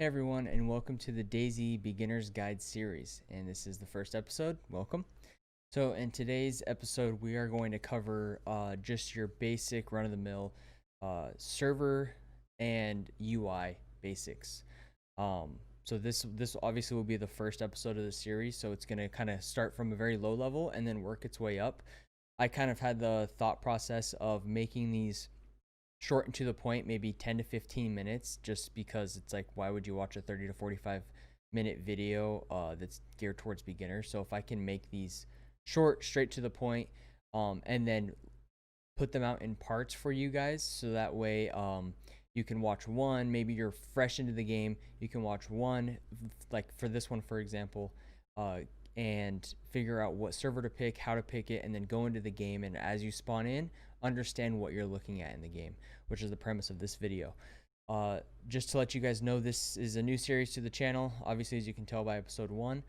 Hey everyone, and welcome to the DayZ Beginner's Guide series. And this is the first episode. Welcome. So, in today's episode, we are going to cover just your basic run-of-the-mill server and UI basics. So this obviously will be the first episode of the series. So it's going to kind of start from a very low level and then work its way up. I kind of had the thought process of making these short and to the point, maybe 10 to 15 minutes, just because it's like, why would you watch a 30 to 45-minute video that's geared towards beginners? So if I can make these short, straight to the point, and then put them out in parts for you guys, so that way you can watch one. Maybe you're fresh into the game, you can watch one, like for this one, for example, and figure out what server to pick, how to pick it, and then go into the game, and as you spawn in, understand what you're looking at in the game, which is the premise of this video. Just to let you guys know, this is a new series to the channel. Obviously, as you can tell by episode 1,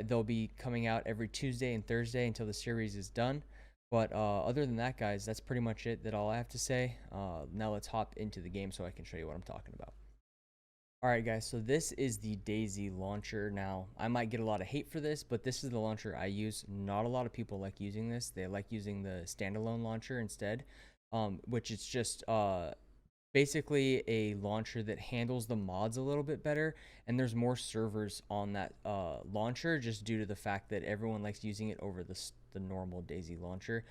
they'll be coming out every Tuesday and Thursday until the series is done. But other than that, guys, that's pretty much it. That all I have to say. Now let's hop into the game so I can show you what I'm talking about. Alright guys, so this is the DayZ launcher. Now, I might get a lot of hate for this, but this is the launcher I use. Not a lot of people like using this. They like using the Standalone launcher instead, which is just basically a launcher that handles the mods a little bit better, and there's more servers on that launcher just due to the fact that everyone likes using it over the normal DayZ launcher.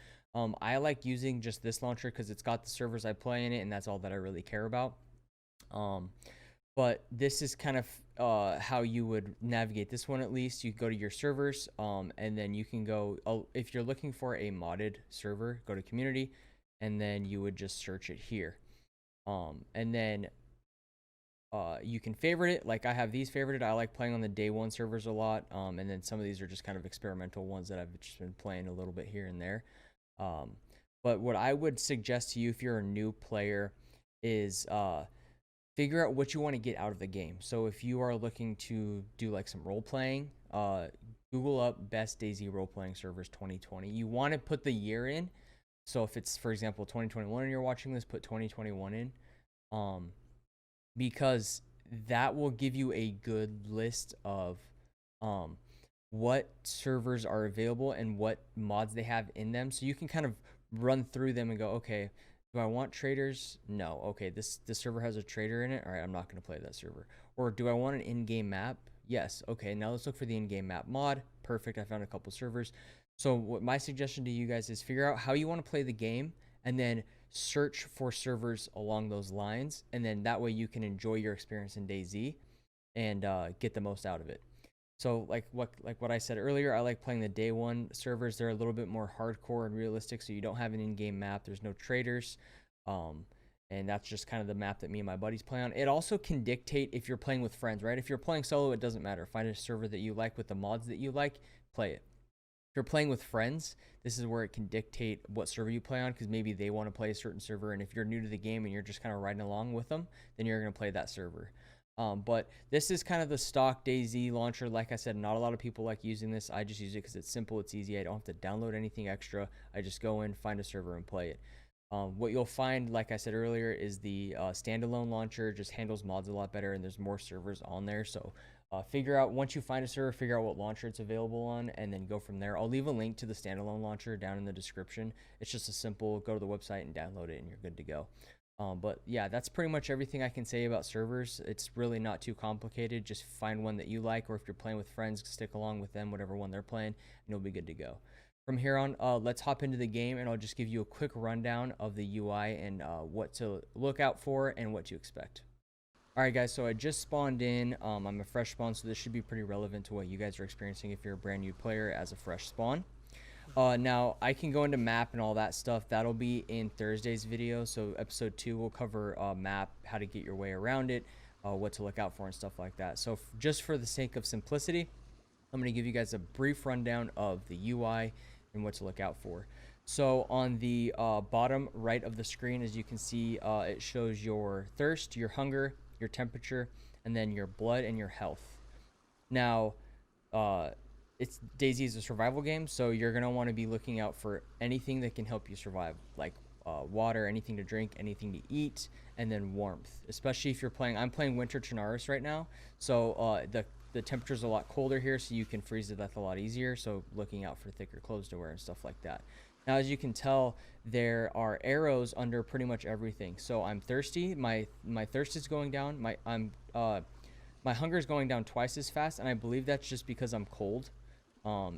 I like using just this launcher because it's got the servers I play in it, and that's all that I really care about. But this is kind of how you would navigate this one. At least you go to your servers, and then you can go, if you're looking for a modded server, go to community, and then you would just search it here. And then you can favorite it. Like I have these favorited. I like playing on the day 1 servers a lot, and then some of these are just kind of experimental ones that I've just been playing a little bit here and there. But what I would suggest to you if you're a new player is figure out what you want to get out of the game. So if you are looking to do like some role playing, Google up best DayZ role playing servers 2020. You want to put the year in. So if it's, for example, 2021 and you're watching this, put 2021 in, because that will give you a good list of what servers are available and what mods they have in them. So you can kind of run through them and go, okay, do I want traders? No. Okay, this server has a trader in it. All right, I'm not going to play that server. Or do I want an in-game map? Yes. Okay, now let's look for the in-game map mod. Perfect. I found a couple servers. So what my suggestion to you guys is figure out how you want to play the game and then search for servers along those lines. And then that way you can enjoy your experience in DayZ and get the most out of it. So like what I said earlier, I like playing the day 1 servers. They're a little bit more hardcore and realistic, so you don't have an in-game map. There's no traders, and that's just kind of the map that me and my buddies play on. It also can dictate if you're playing with friends, right? If you're playing solo, it doesn't matter. Find a server that you like with the mods that you like, play it. If you're playing with friends, this is where it can dictate what server you play on, because maybe they want to play a certain server, and if you're new to the game and you're just kind of riding along with them, then you're going to play that server. But this is kind of the stock DayZ launcher. Like I said, not a lot of people like using this. I just use it because it's simple, it's easy. I don't have to download anything extra. I just go in, find a server, and play it. What you'll find, like I said earlier, is the Standalone launcher just handles mods a lot better, and there's more servers on there. So figure out, once you find a server, figure out what launcher it's available on, and then go from there. I'll leave a link to the Standalone launcher down in the description. It's just a simple, go to the website and download it, and you're good to go. But yeah, that's pretty much everything I can say about servers. It's really not too complicated. Just find one that you like, or if you're playing with friends, stick along with them, whatever one they're playing, and you'll be good to go. From here on, let's hop into the game, and I'll just give you a quick rundown of the UI and what to look out for and what to expect. Alright guys, so I just spawned in. I'm a fresh spawn, so this should be pretty relevant to what you guys are experiencing if you're a brand new player as a fresh spawn. Now I can go into map and all that stuff. That'll be in Thursday's video. So episode 2 will cover map, how to get your way around it, what to look out for and stuff like that. So just for the sake of simplicity, I'm going to give you guys a brief rundown of the UI and what to look out for. So on the bottom right of the screen, as you can see, it shows your thirst, your hunger, your temperature, and then your blood and your health. Now, DayZ is a survival game, so you're going to want to be looking out for anything that can help you survive, like water, anything to drink, anything to eat, and then warmth. Especially if you're playing, I'm playing Winter Chernarus right now, so the temperature's a lot colder here, so you can freeze to death a lot easier. So looking out for thicker clothes to wear and stuff like that. Now, as you can tell, there are arrows under pretty much everything. So I'm thirsty. My thirst is going down. My hunger is going down twice as fast, and I believe that's just because I'm cold.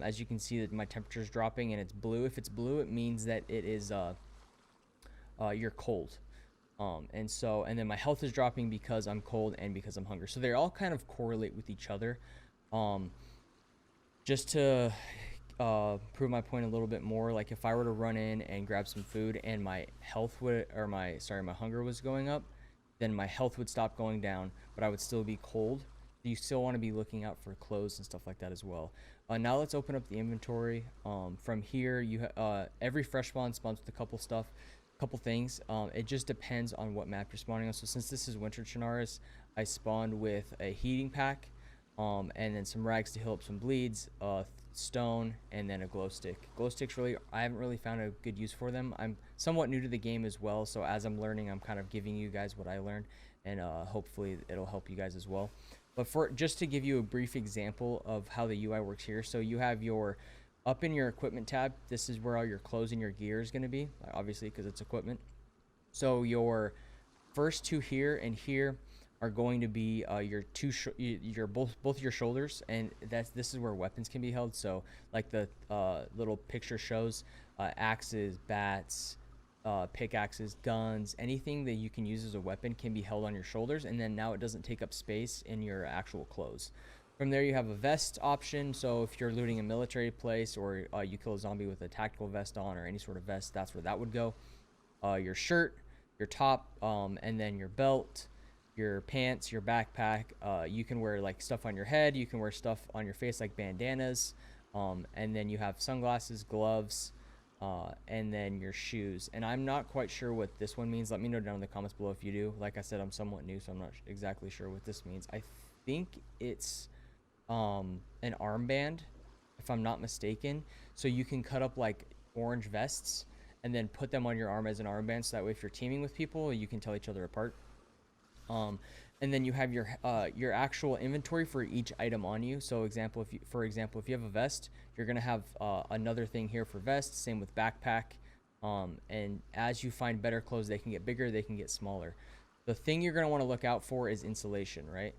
As you can see that my temperature is dropping, and it's blue. If it's blue, it means that it is you're cold. And then my health is dropping because I'm cold and because I'm hungry. So they all kind of correlate with each other. Just to prove my point a little bit more, like if I were to run in and grab some food and my health would, or my hunger was going up, then my health would stop going down, but I would still be cold. You still want to be looking out for clothes and stuff like that as well. Now let's open up the inventory. From here, every fresh spawn spawns with a couple things. It just depends on what map you're spawning on. So since this is Winter Chernarus, I spawned with a heating pack, and then some rags to heal up some bleeds, stone, and then a glow stick. Glow sticks, really, I haven't really found a good use for them. I'm somewhat new to the game as well, so as I'm learning, I'm kind of giving you guys what I learned, and hopefully it'll help you guys as well. But just to give you a brief example of how the UI works here, so you have up in your equipment tab, this is where all your clothes and your gear is going to be, obviously, because it's equipment. So your first two here and here are going to be your both your shoulders, and this is where weapons can be held. So like the little picture shows, axes, bats, pickaxes, guns, anything that you can use as a weapon can be held on your shoulders, and then now it doesn't take up space in your actual clothes. From there, you have a vest option. So if you're looting a military place, or you kill a zombie with a tactical vest on, or any sort of vest, that's where that would go. Your shirt, your top, and then your belt, your pants, your backpack. You can wear like stuff on your head. You can wear stuff on your face like bandanas. And then you have sunglasses, gloves, and then your shoes. And I'm not quite sure what this one means. Let me know down in the comments below if you do. Like I said, I'm somewhat new, so I'm not exactly sure what this means. I think it's an armband, if I'm not mistaken. So you can cut up like orange vests and then put them on your arm as an armband, so that way if you're teaming with people, you can tell each other apart. And then you have your actual inventory for each item on you. So for example, if you have a vest, you're gonna have another thing here for vests. Same with backpack. And as you find better clothes, they can get bigger, they can get smaller. The thing you're gonna want to look out for is insulation, right?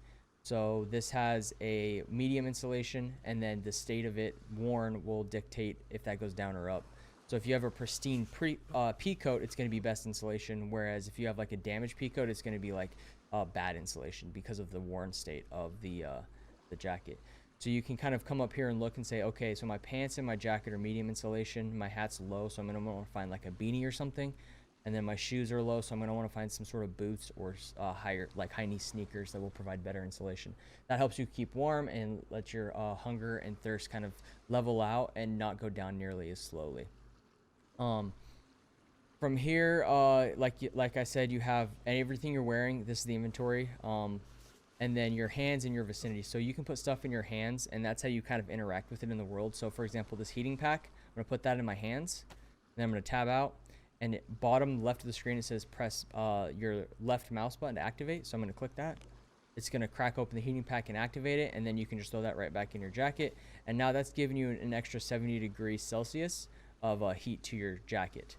So this has a medium insulation, and then the state of it worn will dictate if that goes down or up. So if you have a pristine pea coat, it's going to be best insulation, whereas if you have like a damaged pea coat, it's going to be like bad insulation because of the worn state of the jacket. So you can kind of come up here and look and say, okay, so my pants and my jacket are medium insulation, my hat's low, so I'm going to want to find like a beanie or something. And then my shoes are low, so I'm going to want to find some sort of boots or high-knee sneakers that will provide better insulation. That helps you keep warm and let your hunger and thirst kind of level out and not go down nearly as slowly. From here, like I said, you have everything you're wearing. This is the inventory. And then your hands in your vicinity. So you can put stuff in your hands, and that's how you kind of interact with it in the world. So for example, this heating pack, I'm going to put that in my hands. Then I'm going to tab out. And bottom left of the screen, it says press your left mouse button to activate. So I'm going to click that. It's going to crack open the heating pack and activate it. And then you can just throw that right back in your jacket. And now that's giving you an extra 70 degrees Celsius of heat to your jacket.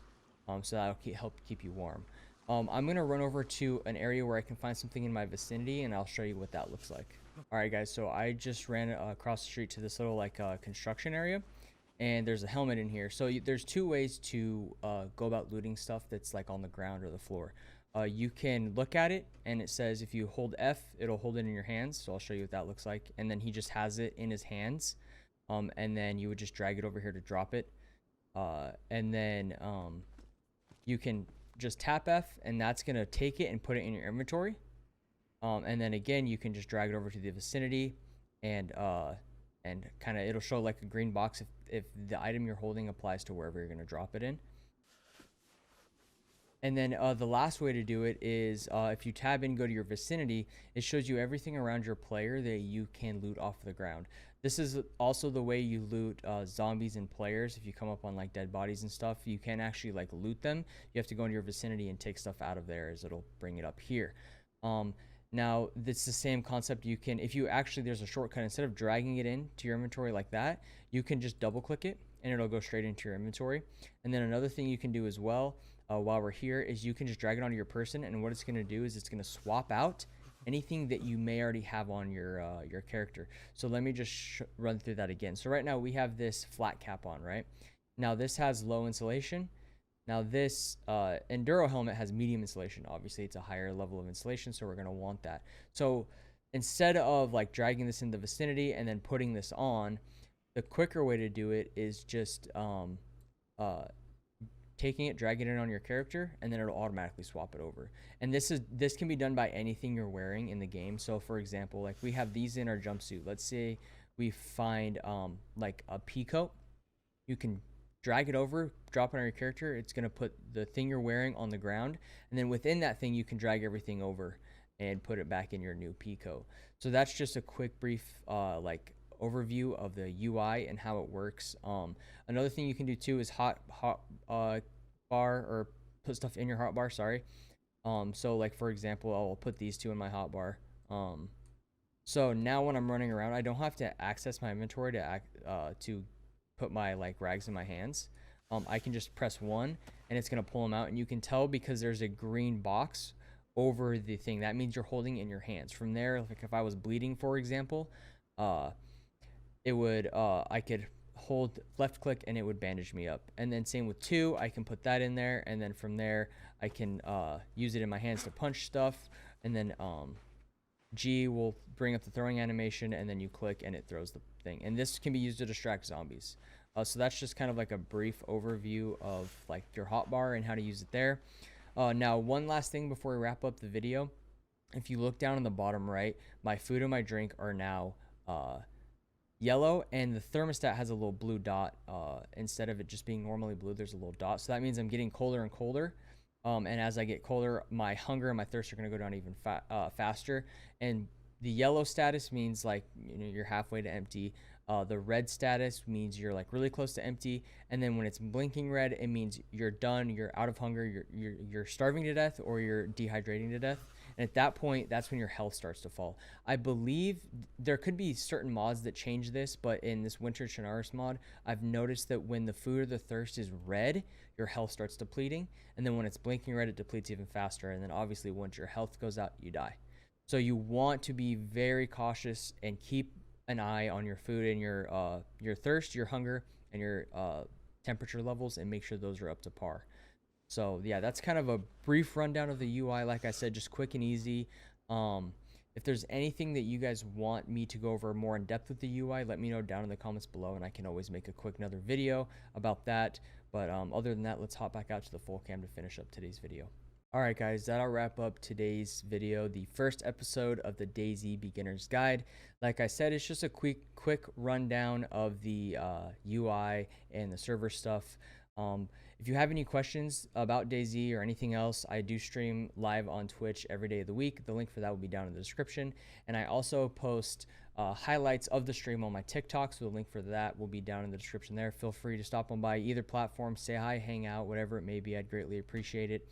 So that'll help keep you warm. I'm going to run over to an area where I can find something in my vicinity, and I'll show you what that looks like. All right, guys. So I just ran across the street to this little construction area. And there's a helmet in here. So there's two ways to go about looting stuff that's like on the ground or the floor. You can look at it, and it says if you hold F, it'll hold it in your hands. So I'll show you what that looks like. And then he just has it in his hands. And then you would just drag it over here to drop it. And then you can just tap F, and that's going to take it and put it in your inventory. And then again, you can just drag it over to the vicinity, and kind of it'll show like a green box if the item you're holding applies to wherever you're going to drop it in. And then the last way to do it is if you tab in, go to your vicinity, it shows you everything around your player that you can loot off the ground. This is also the way you loot zombies and players. If you come up on like dead bodies and stuff, you can't actually like loot them. You have to go into your vicinity and take stuff out of there, as it'll bring it up here. Now, it's the same concept. You can, if you actually, there's a shortcut. Instead of dragging it into your inventory like that, you can just double click it and it'll go straight into your inventory. And then another thing you can do as well while we're here is you can just drag it onto your person, and what it's going to do is it's going to swap out anything that you may already have on your character. So let me just run through that again. So right now we have this flat cap on, right? Now this has low insulation. Now this Enduro helmet has medium insulation. Obviously it's a higher level of insulation, so we're going to want that. So instead of like dragging this in the vicinity and then putting this on, the quicker way to do it is just taking it, dragging it on your character, and then it'll automatically swap it over. And this can be done by anything you're wearing in the game. So for example, like we have these in our jumpsuit. Let's say we find like a pea coat. You can drag it over, drop it on your character. It's going to put the thing you're wearing on the ground, and then within that thing you can drag everything over and put it back in your new pea coat. So that's just a quick brief like overview of the UI and how it works. Another thing you can do too is hot bar, or put stuff in your hot bar, sorry. So like for example, I'll put these two in my hot bar. So now when I'm running around, I don't have to access my inventory to put my like rags in my hands. I can just press 1 and it's gonna pull them out, and you can tell because there's a green box over the thing. That means you're holding it in your hands. From there, like if I was bleeding, for example, it would I could hold left click and it would bandage me up. And then same with 2, I can put that in there, and then from there I can use it in my hands to punch stuff, and then G will bring up the throwing animation, and then you click and it throws the thing. And this can be used to distract zombies. So that's just kind of like a brief overview of like your hotbar and how to use it there. Now one last thing before we wrap up the video. If you look down on the bottom right, my food and my drink are now yellow, and the thermostat has a little blue dot. Instead of it just being normally blue, there's a little dot. So that means I'm getting colder and colder. And as I get colder, my hunger and my thirst are going to go down even faster. And the yellow status means like, you know, you're halfway to empty. The red status means you're like really close to empty. And then when it's blinking red, it means you're done, you're out of hunger, you're starving to death, or you're dehydrating to death. And at that point, that's when your health starts to fall. I believe there could be certain mods that change this, but in this Winter Chernarus mod, I've noticed that when the food or the thirst is red, your health starts depleting. And then when it's blinking red, it depletes even faster. And then obviously once your health goes out, you die. So you want to be very cautious and keep an eye on your food and your thirst, your hunger, and your temperature levels, and make sure those are up to par. So yeah, that's kind of a brief rundown of the UI. Like I said, just quick and easy. If there's anything that you guys want me to go over more in depth with the UI, let me know down in the comments below, and I can always make a quick another video about that. But other than that, let's hop back out to the full cam to finish up today's video. Alright guys, that'll wrap up today's video, the first episode of the DayZ Beginner's Guide. Like I said, it's just a quick rundown of the UI and the server stuff. If you have any questions about DayZ or anything else, I do stream live on Twitch every day of the week. The link for that will be down in the description. And I also post highlights of the stream on my TikTok, so the link for that will be down in the description there. Feel free to stop on by either platform, say hi, hang out, whatever it may be. I'd greatly appreciate it.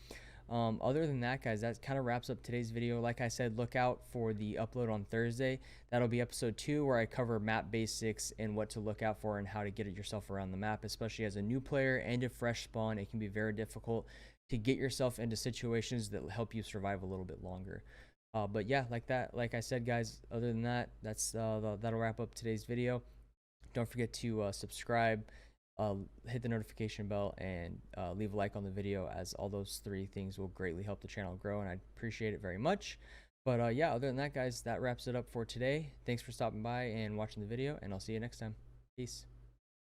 Other than that, guys, that kind of wraps up today's video. Like I said, look out for the upload on Thursday. That'll be episode 2, where I cover map basics and what to look out for and how to get yourself around the map, especially as a new player and a fresh spawn. It can be very difficult to get yourself into situations that help you survive a little bit longer. But yeah, like I said, guys, other than that, that'll wrap up today's video. Don't forget to subscribe, hit the notification bell, and leave a like on the video, as all those 3 things will greatly help the channel grow, and I appreciate it very much. But yeah, other than that, guys, that wraps it up for today. Thanks for stopping by and watching the video, and I'll see you next time. Peace.